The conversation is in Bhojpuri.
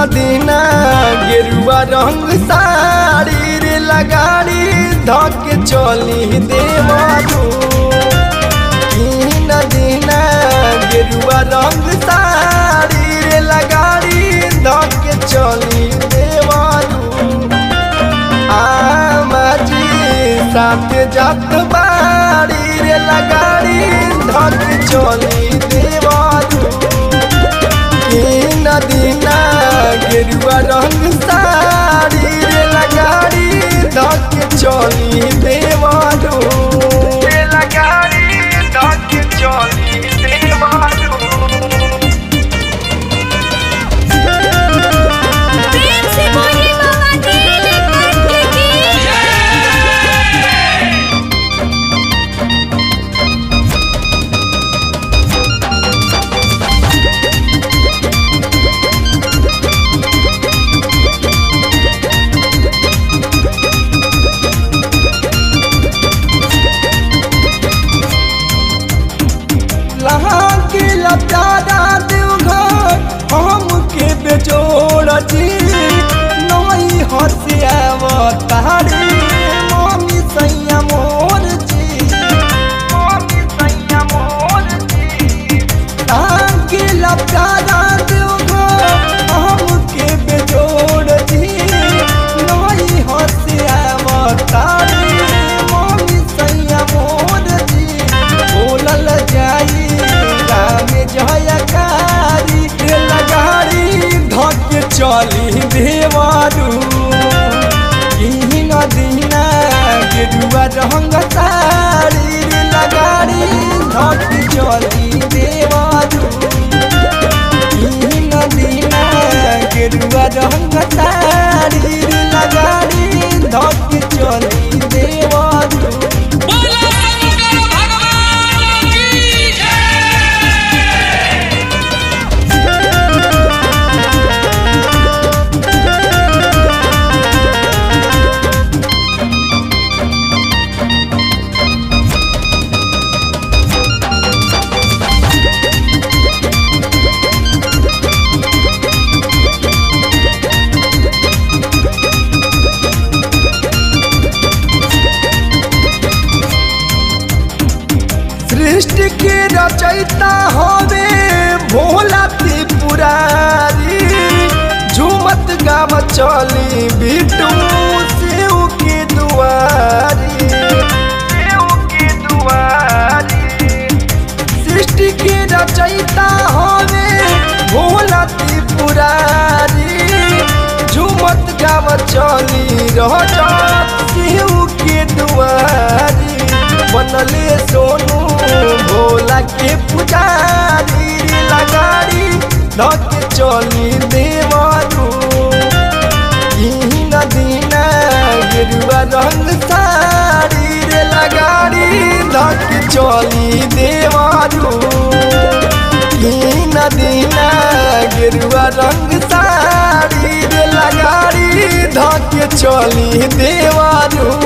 नदीना गेरुआ रंग साड़ी रे लगाड़ी धक चली देवरू नदीना गेरुआ रंग साड़ी रे लगाड़ी धक चली देवरू आमाजी साथ जात बाड़ी रे लगाड़ी धक चली देवरू नदीना गेरुआ रंग साड़ी रे लगाड़ी धक चली देवरू लगाड़ी धक चली देवरू दादा देवघर हम के बेजोड़ जी नई हसियावतारी मम्मी सैया मोर जी मम्मी सैया मोर जी आगे दादा देवघर हम के बेजोड़ जी नई हसियावतारी मम्मी सैया मोर जी बोलल जाई जयकारी लगाड़ी धक चली देवरू नदीना गेरुआ रंग साड़ी लगाड़ी धक चली देवरू नदीना गेरुआ रंग साड़ी लगाड़ी धक चली देवरू सृष्टि के रचयिता होवे भोला त्रिपुरारी झूमत गाव चली बिटू सेव के दुआरी सृष्टि के रचयिता होवे भोला त्रिपुरारी झूमत गाव चली रहत सेव के दुआरी बनले सोनू भोला के पुजारी लगाड़ी धक चली देवरू नदीना गेरुआ रंग साड़ी रे लगाड़ी धक चली देवरू नदीना गेरुआ रंग साड़ी रे लगाड़ी धक चली देवरू।